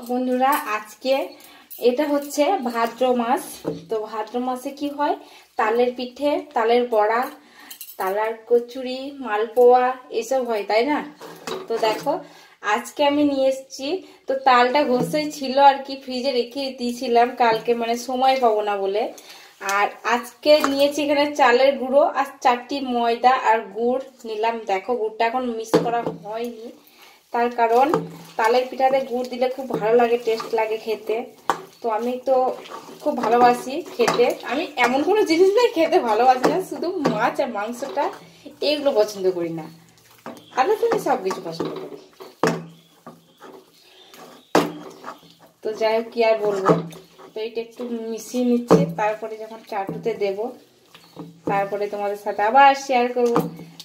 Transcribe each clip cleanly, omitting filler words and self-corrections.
বন্ধুরা আজকে এটা হচ্ছে ভাদ্র মাস। তো ভাদ্র মাসে কি হয়, তালের পিঠে, তালের বড়া, তালের কচুরি, মালপোয়া এসব হয়, তাই না? তো দেখো আজকে আমি নিয়ে এসেছি। তো তালটা ঘষেই ছিল আর কি, ফ্রিজে রেখে দিয়েছিলাম কালকে, মানে সময় পাবো না বলে। আর আজকে নিয়েছি এখানে চালের গুঁড়ো আর 4টি ময়দা আর গুড় নিলাম। দেখো গুড়টা এখন মিক্স করা হয়নি, তার কারণ তালের পিঠাতে গুড় দিলে খুব ভালো লাগে, টেস্ট লাগে খেতে। তো আমি তো খুব ভালোবাসি খেতে। আমি এমন কোনো জিনিস নেই খেতে ভালোবাসি না, শুধু মাছ আর মাংসটা এগুলো পছন্দ করি না, আলাদা তুমি সব কিছু পছন্দ করি। তো যাই হোক, কি আর বলবো। তো এটা একটু মিশিয়ে নিচ্ছি, তারপরে যখন চাটুতে দেব তারপরে তোমাদের সাথে আবার শেয়ার করব।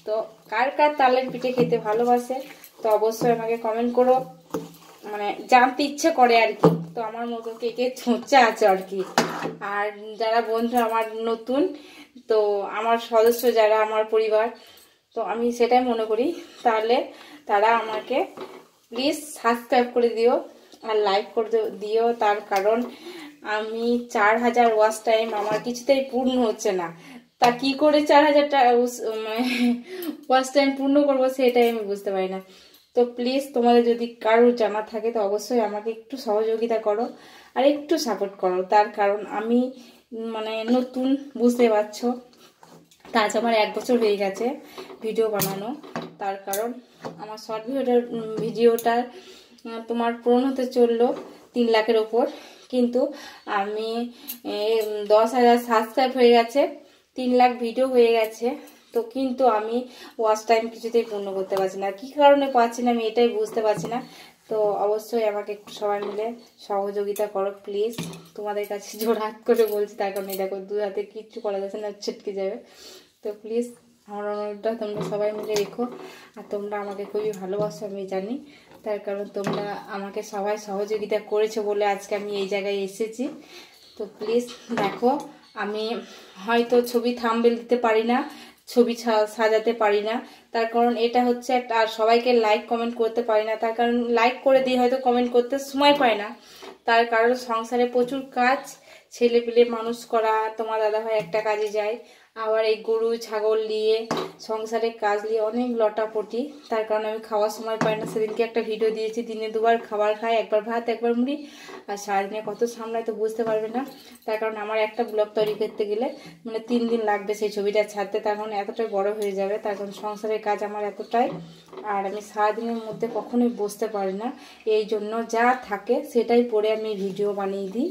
তো কার কার তালের পিঠে খেতে ভালোবাসে তো অবশ্যই আমাকে কমেন্ট করো, মানে জানতে ইচ্ছে করে আর কি। তো আমার মতো কে কে ছোঁচা আছে আর কি। আর যারা বন্ধু আমার নতুন, তো আমার সদস্য যারা আমার পরিবার, তো আমি সেটাই মনে করি, তাহলে তারা আমাকে প্লিজ সাবস্ক্রাইব করে দিও আর লাইক করে দিও। তার কারণ আমি 4000 ওয়াচ টাইম আমার কিছুতেই পূর্ণ হচ্ছে না। তা কি করে 4000টা ওয়াচ টাইম পূর্ণ করবো সেটাই আমি বুঝতে পারি না। তো প্লিজ তোমাদের যদি কারোর জানা থাকে তো অবশ্যই আমাকে একটু সহযোগিতা করো আর একটু সাপোর্ট করো। তার কারণ আমি মানে নতুন, বুঝতে পারছো। তা আজ আমার 1 বছর হয়ে গেছে ভিডিও বানানো। তার কারণ আমার শর্ট ভিডিওটা তোমার পূরণ হতে চললো 3 লাখের ওপর, কিন্তু আমি 10,000 সাবস্ক্রাইব হয়ে গেছে, 3 লাখ ভিডিও হয়ে গেছে। তো কিন্তু আমি ওয়াচ টাইম কিছুতেই পূর্ণ করতে পারছি না, কি কারণে পাচ্ছি না আমি এটাই বুঝতে পারছি না। তো অবশ্যই আমাকে একটু সবাই মিলে সহযোগিতা করো প্লিজ, তোমাদের কাছে জোর হাত করে বলছি। তার কারণে দেখো 2 হাতে কিচ্ছু করা যাচ্ছে না, ছিটকে যাবে। তো প্লিজ আমার অনুরোধটা তোমরা সবাই মিলে রেখো। আর তোমরা আমাকে খুবই ভালোবাসো আমি জানি, তার কারণ তোমরা আমাকে সবাই সহযোগিতা করেছো বলে আজকে আমি এই জায়গায় এসেছি। তো প্লিজ দেখো, আমি হয়তো ছবি থাম্বনেল দিতে পারি না, ছবি সাজাতে পারি না, তার কারণ এটা হচ্ছে একটা, আর সবাইকে লাইক কমেন্ট করতে পারি না, তার কারণ লাইক করে দিয়ে হয়তো কমেন্ট করতে সময় পায় না। তার কারণ সংসারে প্রচুর কাজ, ছেলে পেলে মানুষ করা, তোমার দাদাভাই একটা কাজে যায়, আবার এই গরু ছাগল নিয়ে সংসারের কাজ নিয়ে অনেক লটাপটি। তার কারণে আমি খাওয়ার সময় পাই না। সেদিনকে একটা ভিডিও দিয়েছি, দিনে 2বার খাবার খাই, একবার ভাত একবার মুড়ি, আর সারাদিনে কত সামলায় তো বুঝতে পারবে না। তার কারণ আমার একটা ব্লগ তৈরি করতে গেলে মানে 3 দিন লাগবে সেই ছবিটা ছাড়তে, তার কারণ এতটাই বড় হয়ে যাবে। তার কারণ সংসারের কাজ আমার এতটাই, আর আমি সারাদিনের মধ্যে কখনোই বসতে পারি না। এই জন্য যা থাকে সেটাই পরে আমি ভিডিও বানিয়ে দিই,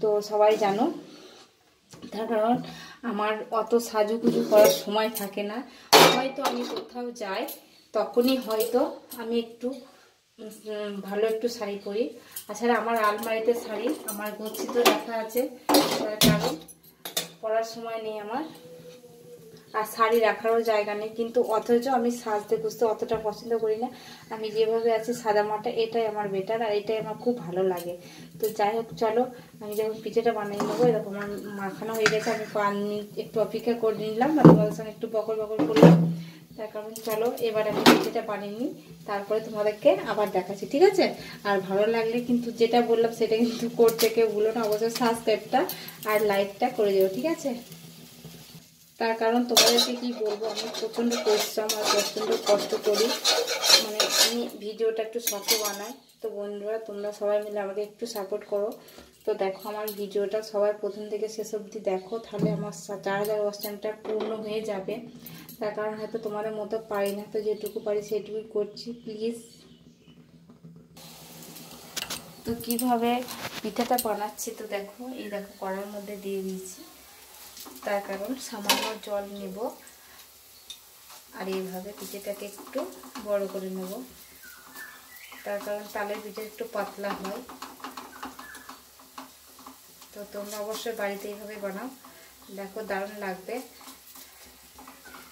তো সবাই জানো। তার কারণ আমার অত সাজুগুজু করার সময় থাকে না, হয়তো আমি কোথাও যাই তখনই হয়তো আমি একটু ভালো একটু শাড়ি পরি। তাছাড়া আমার আলমারিতে শাড়ি আমার গচ্ছিত রাখা আছে, তার কারণ পরার সময় নেই আমার, আর শাড়ি রাখারও জায়গা নেই। কিন্তু অথচ আমি সাজতে গুজতে অতটা পছন্দ করি না, আমি যেভাবে আছি সাদা মাটা এটাই আমার বেটার, আর এটাই আমার খুব ভালো লাগে। তো যাই হোক চলো, আমি যখন পিঠেটা বানিয়ে নেবো, এরকম আমার মাখানো হয়ে গেছে, আমি একটু অপেক্ষা করে নিলাম, আর তোমাদের সঙ্গে একটু বকর বকর করলাম। তার কারণ চলো এবার আমি পিঠেটা বানিয়ে নিই, তারপরে তোমাদেরকে আবার দেখাচ্ছি, ঠিক আছে? আর ভালো লাগলে কিন্তু যেটা বললাম সেটা কিন্তু করতে কেউ ভুলো না, অবশ্যই সাবস্ক্রাইবটা আর লাইকটা করে দেবো, ঠিক আছে? তার কারণ তোমাদেরকে কি বলবো, আমি প্রচণ্ড পরিশ্রম আর প্রচণ্ড কষ্ট করি, মানে আমি ভিডিওটা একটু শর্টে বানাই। তো বন্ধুরা তোমরা সবাই মিলে আমাকে একটু সাপোর্ট করো। তো দেখো আমার ভিডিওটা সবাই প্রথম থেকে শেষ অবধি দেখো, তাহলে আমার 4000 ওয়াচ টাইমটা পূর্ণ হয়ে যাবে। তার কারণ হয়তো তোমাদের মতো পারি না, তো যেটুকু পারি সেটুকুই করছি প্লিজ। তো কিভাবে পিঠাটা বানাচ্ছি তো দেখো, এই দেখো কড়ার মধ্যে দিয়ে দিয়েছি, তার কারণ সামান্য জল নেব, আর এইভাবে পিঠেটাকে একটু বড় করে নেব, তার কারণ তালের পিঠে একটু পাতলা হয়। তো তোমরা অবশ্যই বাড়িতে এইভাবে বানাও, দেখো দারুণ লাগবে।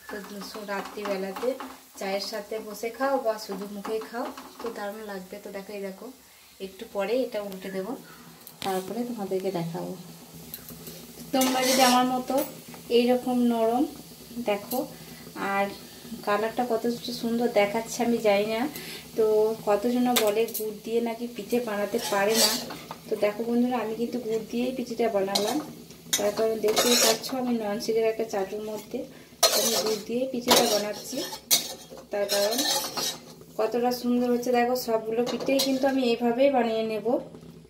তো রাত্রিবেলাতে চায়ের সাথে বসে খাও বা শুধু মুখে খাও, তো দারুণ লাগবে। তো দেখো এই দেখো একটু পরে এটা উল্টে দেবো, তারপরে তোমাদেরকে দেখাবো। তোমরা যদি আমার মতো এইরকম নরম দেখো, আর কালারটা কত সুন্দর দেখাচ্ছে আমি জানি না, তো কতজন বলে গুড় দিয়ে নাকি পিঠে বানাতে পারে না। তো দেখো বন্ধুরা, আমি কিন্তু গুড় দিয়েই পিঠেটা বানালাম। তার কারণ দেখতেই পাচ্ছ আমি ননস্টিকের একটা চাটুর মধ্যে আমি গুড় দিয়ে পিঠেটা বানাচ্ছি। তার কারণ কতটা সুন্দর হচ্ছে দেখো, সবগুলো পিঠেই কিন্তু আমি এইভাবেই বানিয়ে নেব।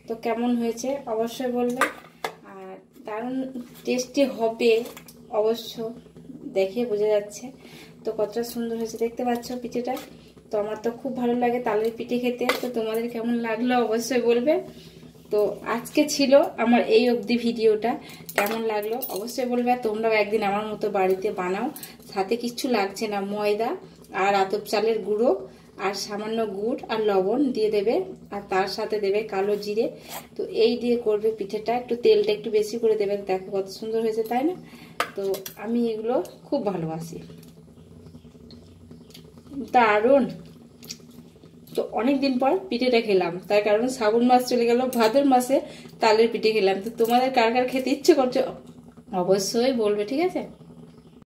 তো কেমন হয়েছে অবশ্যই বলবে, আর দারুণ টেস্টি হবে অবশ্য, দেখে বোঝা যাচ্ছে। তো কতটা সুন্দর হয়েছে দেখতে পাচ্ছ পিঠেটা। তো আমার তো খুব ভালো লাগে তালের পিঠে খেতে। তো তোমাদের কেমন লাগলো অবশ্যই বলবে। তো আজকে ছিল আমার এই অবধি ভিডিওটা, কেমন লাগলো অবশ্যই বলবে। আর তোমরাও একদিন আমার মতো বাড়িতে বানাও। সাথে কিচ্ছু লাগছে না, ময়দা আর আতপ চালের গুঁড়ো আর সামান্য গুড় আর লবণ দিয়ে দেবে, আর তার সাথে দেবে কালো জিরে। তো এই দিয়ে করবে পিঠেটা, একটু তেলটা একটু বেশি করে দেবে। দেখো কত সুন্দর হয়েছে তাই না? তো আমি এগুলো খুব ভালোবাসি, দারুণ। তো অনেকদিন পর পিঠেটা খেলাম, তার কারণ শ্রাবণ মাস চলে গেল, ভাদ্র মাসে তালের পিঠে খেলাম। তো তোমাদের কার কার খেতে ইচ্ছে করছে অবশ্যই বলবে, ঠিক আছে?